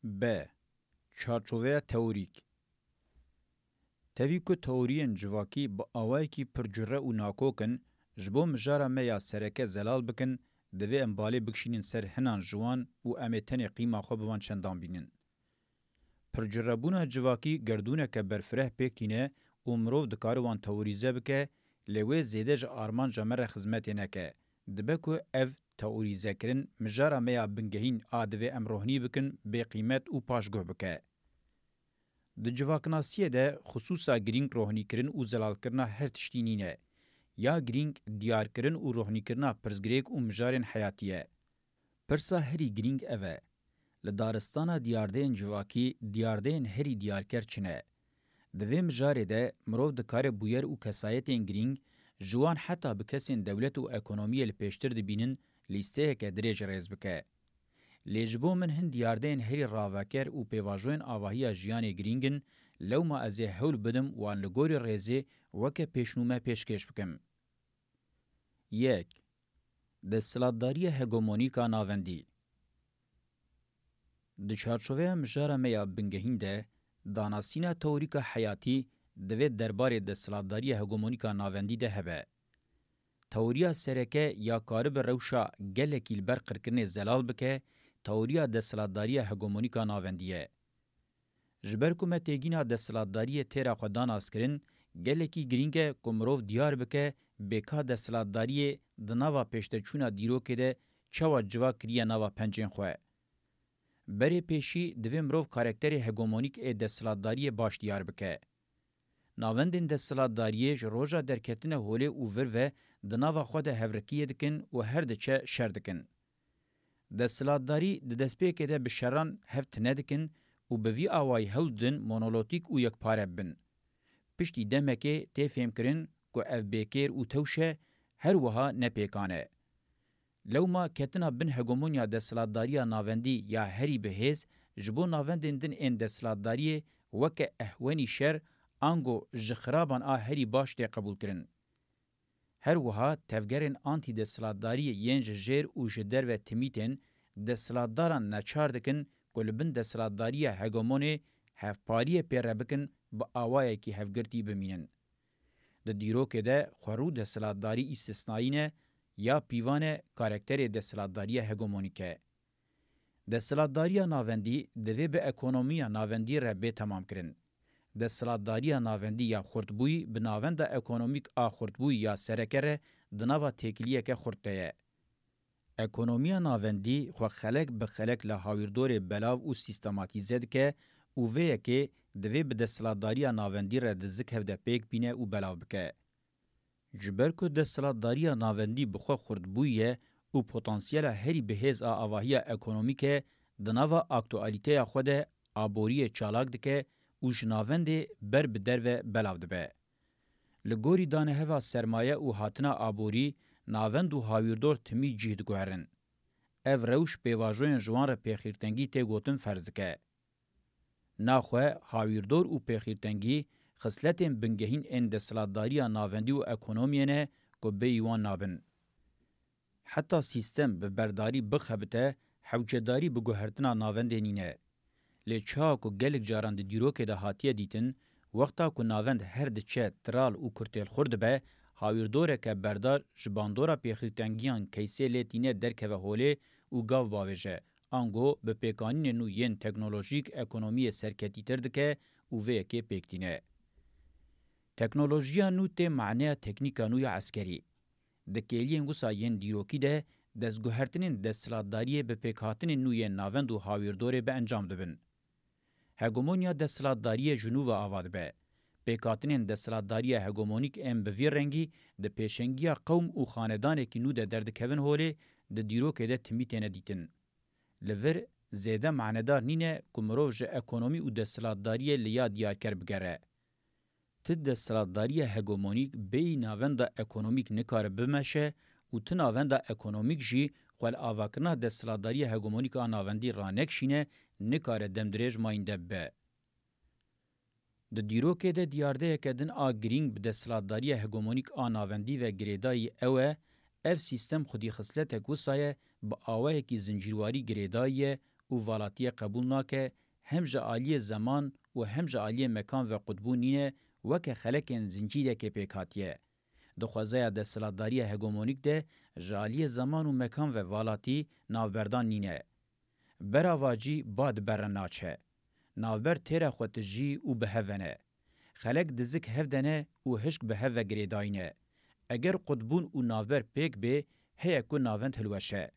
ب. چارچوبه تئوریک تاوی که تئوریین جواکی با آوایی که پرجره و ناکوکن جبو مجاره میا سرکه زلال بکن دوی امبالی بکشینین سر هنان جوان و امیتن قیمه خو بوان چندان بینن. پرجره بونا جواکی گردونه که برفره پیکینه و مروف دکاروان تئوریزه بکه لوی زیده جا آرمان جمره خزمتی نکه. دبه که اف تئوریزه کرن مجاره میا بنگهین آدوی امروهنی بکن بی قیمت و پاشگوه بکه. د جواکناسیه ده خصوصا گرینگ روحنی کرن و زلال کرنا هر تشتینینه یا گرینگ دیار کرن و روحنی کرنا پرزگریک و مجارن حیاتیه. پرسا هری گرینگ اوه. لدارستانا دیاردین جواکی دیاردین هری دیارکر چنه. دوی مجاره ده مروف دکار بویر و کسایتین گرینگ جوان حتی بکسین دولت و اکونومی لپیشتر دبینن لیسته که دریج ریز بکه. لیجبو من هند دیاردین هری راوکر و پیواجوین آواهی جیان گرینگن لو ما ازی حول بدم وان لگوری ریزی وکه پیشنومه پیشکش بکم. 1. دستلاتداری هگمونیکا ناوندی د چارچوبه مجاره میا بنگهین ده داناسینا تئوریکا حیاتی دوی درباره دستلاتداری هگمونیکا ناوندی ده هبه. تئوریا سرکه یا کارب روشا گلکیل بر قرکرن زلال بکه تئوریا دستلاتداری هگمونیکا ناوندیه. جبرکومه تیگینا دستلاتداری تیرا خودان اسکرین گلکی گرینگه کمروف دیار بکه بکا دستلاتداری دناوا پیشترچونا دیروکه ده چوا جوا کریه ناوا پنجین خواه. بری پیشی دوی مروف کارکتری هگمونیک ای دستلاتداری باش دیار بکه. ناوندین دستلاتداریه روژا درکتنه هوله او ور و دناوا خود هورکیه دکن و هر دچه شر دکن. دستلاتداری د دسپیکه ده بشران هفت ندکن و به وی آوائی هولدن مونولوتیک و یک پاره بن. پشتی دمکه تی فهم کرن که اف بیکر و توشه هر وها نپیکانه. لو ما کتنا بن هگمونیا دستلاتداری ناوندی یا هری بهیز جبو ناوندین دن این دستلاتداری وکه احوانی شر انگو جخرابان هری باش تی قبول کرن. هر وها تفگرین آنتی دستلاتداری ینج جیر و جدر و تمیتن دستلاتداران نچار دکن گلبن دستلاتداری هگمونی هفپاری پیره بکن با آوائه که هفگرتی بمینن. ده دیروکه ده خورو دستلاتداری استثنائینه یا پیوان کارکتر دستلاتداری هگمونیکه. دستلاتداری ناوندی دوی به اکونومی ناوندی را به تمام کرن. دستلاتداری ناوندی یا خردبوی به ناوند اکونومیک خردبوی یا سرکره دناوا تکلیه که خردتیه. اکونومی ناوندی خو خلق به خلق لحاویردور بلاو و سیستماتیزه که او ویه که دوی به دستلاتداری ناوندی را دزک هفده پیک بینه و بلاو بکه. جبر که دستلاتداری ناوندی بخوا خردبویه و پوتانسیل هری بهیز آواهی اکونومیکه دناوا اکتوالیته خود آبوری چالاک دکه و جناوند بر بدر و بلاو دبه. لگوری دانه هوا سرمایه و حاتنا آبوری ناوند و هاویردور تمی جهد گوهرن. او روش پیواجوین جوان را پیخیرتنگی تی گوتن فرض که. ناخواه هاویردور و پیخیرتنگی خصلتین بنگهین این دستلاتداری ناوندی و اکونومینه که بیوان نابن. حتی سیستم به برداری بخبته حوجداری بگوهرتنا ناوندینینه. لیچا که گلک جاران دیروکه ده هاتیه دیتن وقتا که ناوند هر دچه ترال و کرتیل خورد به هاویردوره که بردار جباندورا پیخیرتنگیان کیسه لیتینه درکه و هوله و گاو باوشه آنگو به پیکانین نو ین تکنولوژیک اکونومی سرکتی تردکه و وی که پیکتینه. تکنولوژیا نو ته معنی تکنیکا نوی عسکری. دکیلین گوسا ین دیروکی ده دستگوهرتنین دستلاتداری به پیکاتن نوی ناوند و هاویردوره به انجام دبن. هگمونیا دستلاتداری جنوب آواد به. پیکاتنین دستلاتداری هگمونیک ام به ویر رنگی ده پیشنگیا قوم و خاندانه که نو ده دردکوین هوله ده دیروکه ده تمیتینه دیتن. لور زیده معنیدار نینه کمروژ اکونومی و دستلاتداری لیا دیار کر بگره. تد دستلاتداری هگمونیک بی ناوند اکونومیک نکار بمشه و تناوند اکونومیک جی خوال آواکرنا دستلاتداری هگمونیک آناوندی رانکشینه نکار دمدریج ماینده به. د دیروکه ده دیارده که دن گرینگ به دستلاتداری هگمونیک آناوندی و گریدای اوه اف سیستم خودی خصلت گوسایه با آوه کی زنجیرواری گریدایه و و والاتی قبول ناکه هم جعالی زمان و هم جعالی مکان و قطبو نینه وکه خلکن زنجیره که پیکاتیه. دخوازه دستلاتداری هگمونیک ده جعالی زمان و مکان و والاتی ناوبردان نینه. براواجی باد برناچه. ناوبر تیره خود جی و بهونه. خلق دزک هفدنه و هشک به هفه گریداینه. اگر قطبون و ناوبر پیک به هیا که ناوند هلوشه.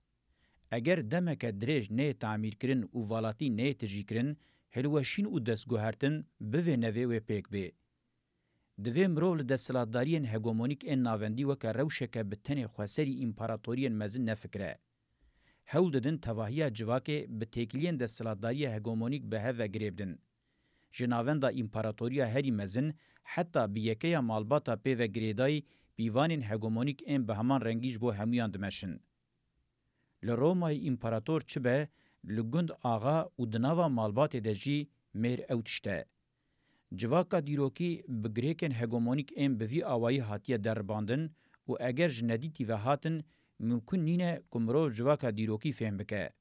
اگر دمک دریج نه تعمیر کرن و والاتی نه تجی کرن، هلوشین و دستگوهرتن به نوی و پیک به. دوی مرول دستلاتدارین هگمونیک این ناوندی وکه روشکه بتنی خواسری امپاراتورین مزن نفکره. هول ددن تواهی جواکه به تکلین دستلاتداری هگمونیک به هفه گریبدن. جناوندا امپاراتوریا هری مزن حتی بیکه مالباتا پی و گریدای بیوانین هگمونیک این به همان رنگیش بو همیان دمشن. لرومای امپاراتور چه به لگند آغا و دناوا مالبات دجی مهر اوتشته. جواکا دیروکی بگریکن هگمونیک این بوی آوایی هاتیه درباندن و اگر جندیتی و هاتن ممکن نینه کمرو جواکا دیروکی فهم بکه.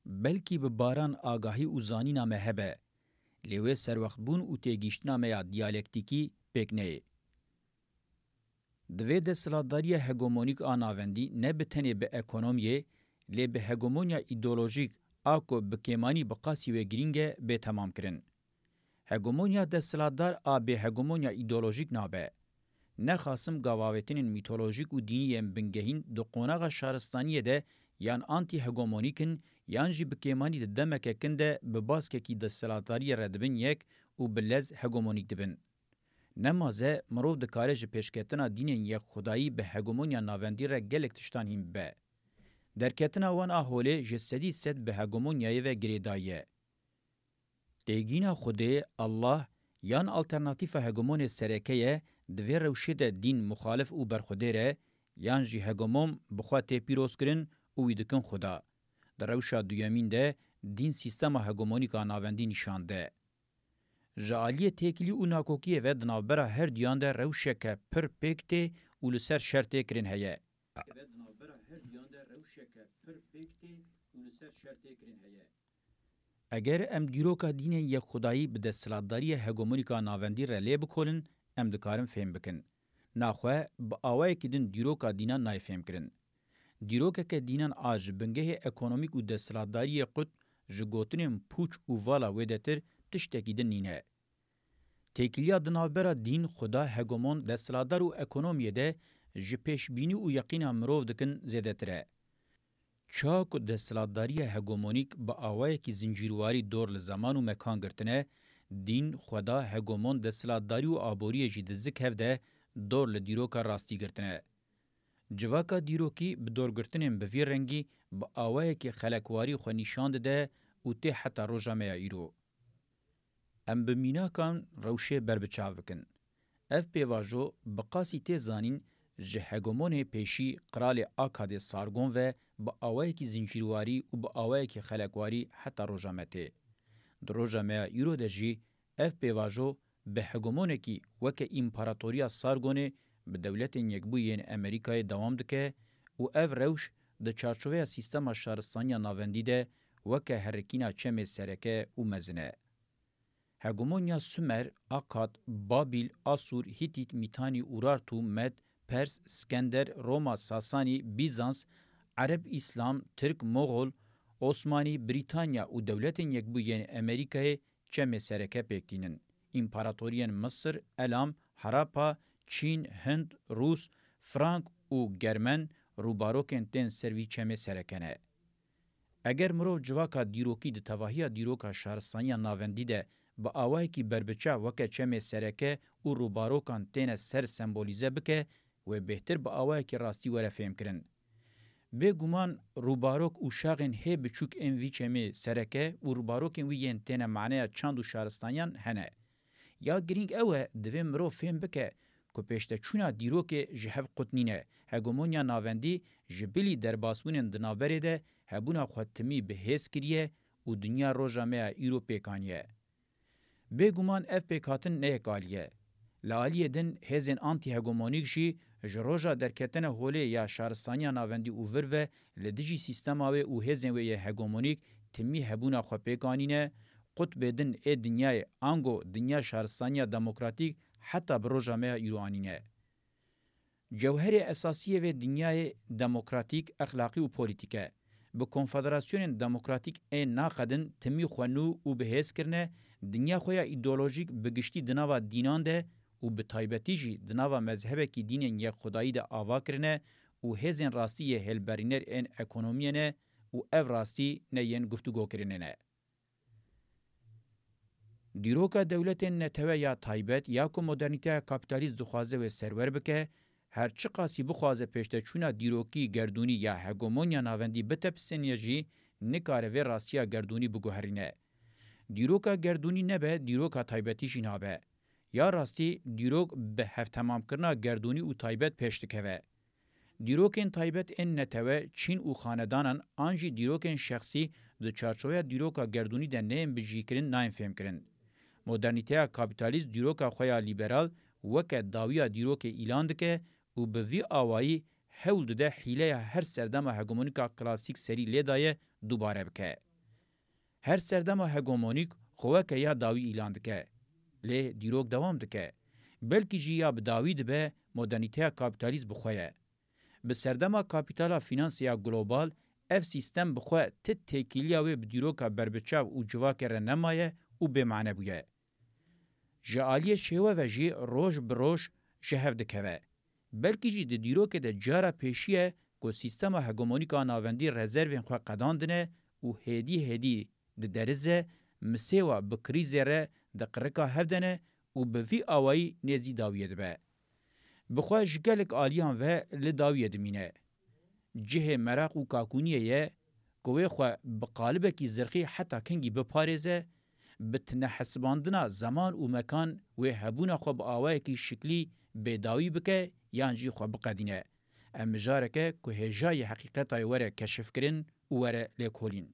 بلکی به باران آگاهی و زانینا مهبه. لیوه سروخت بون و تیگیشتنا میا دیالکتیکی پکنه. دوی دستلاتداری هگمونیک آناوندی نه بتنی به اکونومیه لی به هگمونیا ایدولوژیک آکو بکیمانی بقاسی و گرینگه به تمام کرن. هگمونیا دستلاتدار آبه هگمونیا ایدولوژیک نابه. نه خاصم گاواوتین میتولوژیک و دینی ام بنگهین دو قوناغ شارستانیه ده یان آنتی هگمونیکن یان جی بکیمانی ده دمکه کنده بباسکه کی دستلاتداری ردبن یک و بلز هگمونیک دبن. نمازه مروف دکاره جه پیشکتنا دینین یک خدایی به هگمونیا ناوندی را گلک تشتانیم به. درکتنا وان آهوله جسدی ست به هگمونیای و گریدایه. دیگینا خوده الله یان الٹرناتیف هگمون سرکیه دوی روشید دین مخالف او برخوده ره یان جی هگموم بخواه تی پیروز کرن او ویدکن خدا. در روشا دویمین ده دین سیستم هگمونیکا ناوندی نشانده. جعالی تکلی او ناکوکیه و دنابرا هر دیان ده روشک پر پیکته او لسر شرطه کرن هیه. اگر ام دیروکا دین یک خدایی به دستلاتداری هگمونیکا ناوندی را لی بکولن ام دکارم فهم بکن. ناخواه با آوائه که دین دیروکا دینان نای فهم کرن. دیروکا که دینان آج بنگه اکونومیک و دستلاتداری قد جگوتنیم پوچ و والا ویدتر تشتکی دن نینه. تکیلیا دنابرا دین خدا هگمون دستلاتدار و اکونومیه ده جپیش بینی و یقین امروف دکن زیده تره. چاک و دستلاتداری هگمونیک با آوائه که زنجیرواری دور لزمان و مکان گرتنه دین خدا هگمون دستلاتداری و آبوری جیدزک هفده دور لدیروکا راستی گرتنه. جواکا دیروکی به دور گرتنیم بوی رنگی با آوائه که خلقواری خو نشاند ده و تی حتی روژامه ایرو. ام بمیناکان روشه بربچاو بکن. اف پیواجو بقاسی تی زانین جه هگمون پیشی قرال آکاد سارگون و با آوائه که زنجیرواری و با آوائه که خلقواری حتی روژامه تی. در روژامه ایرو ده جی اف پیواجو به هگمونه کی وکه امپاراتوریا سارگونه به دولت یکبوین امریکای دوام دکه و اف روش ده چارچوه سیستم شهرستانی ناوندی ده وکه هرکینا چم سرکه و مزنه. هگمونیا سومر، آکاد، بابل، آسور، هیتیت، میتانی، اورارتو، مد، پرس، اسکندر، روما، ساسانی، بیزانس، عرب، اسلام، ترک، مغول، عثمانی، بریتانیا و دولت یکبوین امریکای چم سرکه پیکتینن. امپاراتورین مصر، الام، هراپا، چین، هند، روس، فرانک و گرمن روباروکن تن سروی چم سرکنه. اگر مرو جواکا دیروکی ده تواهی دیروکا شهرستانی ناوندی ده با آوائی کی بربچا وکه چم سرکه و روباروکان تین سر سمبولیزه بکه و بهتر با آوائی کی راستی وره فهم کرن. به گمان روباروک و شاغن هی بچوک این وی چم سرکه و روباروکن وی ین تین معنی چند و شهرستانیان هنه. یا گرینگ اوه دوی مرو فهم بکه که پیشته چونا دیروک جهف قطنینه هگمونیا ناوندی جبلی در باسمون دنابره ده هبونا خودتمی به حس کریه و دنیا روژامه ایرو پیکانیه. بگومان اف پیکاتن نه کالیه. لالیه دن هزین آنتی هگمونیک جی جروجا درکتن هوله یا شهرستانی ناوندی اوور و لدیجی سیستم آوه او هزین و یه هگمونیک تمی هبونا خو پیکانینه قطب دن ای دنیای آنگو دنیا شهرستانی دموکراتیک حتی بروجامه ایرانینه. جوهر اساسی و دنیای دموکراتیک اخلاقی و پولیتیکه. به کنفدراسیون دموکراتیک این ناقدن تمی خوانو و به حس کرنه دنیا خویا ایدئولوژیک بگشتی دناوا دینان ده و به تایبتی جی دناوا مذهبه کی دینن یک خدایی ده آوا کرنه و هزین راستی هلبرینر این اکونومی نه و او راستی نه ین گفتگو کرنه نه. دیروکا دولت نتوه یا تایبت یا که مدرنیته کپیتالیست دخوازه و سرور بکه هر چه قاسی بخوازه پیشته چونه دیروکی گردونی یا هگومونیا ناوندی بتپسنیه جی نکاره و راستیا گردونی بگوهرینه. دیروکا گردونی نبه دیروکا تایبتی جی نابه. یا راستی دیروک به هفت تمام کرنا گردونی و تایبت پیشتکه و. دیروکین تایبت این نتوه چین و خاندانان آنجی دیروکین شخصی دو چارچوه دیروکا گردونی ده نیم بجی کرن نایم فهم کرن. مدرنیته کپیتالیست دیروکا خویا لیبرال وکه داویا دیروک ایلان دکه و به وی آوایی حول ده حیله هر سردم هگمونیکا کلاسیک سری لیدای دوباره بکه. هر سردم هگمونیک خواه که یا داوی ایلان دکه. لی دیروک دوام دکه. بلکی جی یا بداوی دبه مدرنیته کپیتالیست بخواه. به سردم کپیتالا فینانسیا گلوبال اف سیستم بخواه تت تکیلیا و بدیروکا بربچاو و جواک رنمایه و بمعنی بویه. جالی شیوه و جی روش بروش جهف دکوه. بلکی جی دیروک ده جارا پیشیه که سیستم هگمونیکا ناوندی رزروین خواه قداندنه و هدی ده درزه مسیوه بکریزه ره ده قرکا هفدنه و به وی آوائی نیزی داویه ده. بخواه جگلک آلیان و لداویه دمینه. جه مراق و کاکونیه یه گوه خواه بقالبه کی زرخی حتی کنگی بپارزه بتنه حسباندنا زمان و مکان و هبونا خواه با آوائه کی شکلی بیداوی بکه یانجی خواه بقدینه. ام جارکه که هجای حقیقتای وره کشف کرن و وره لیکولین.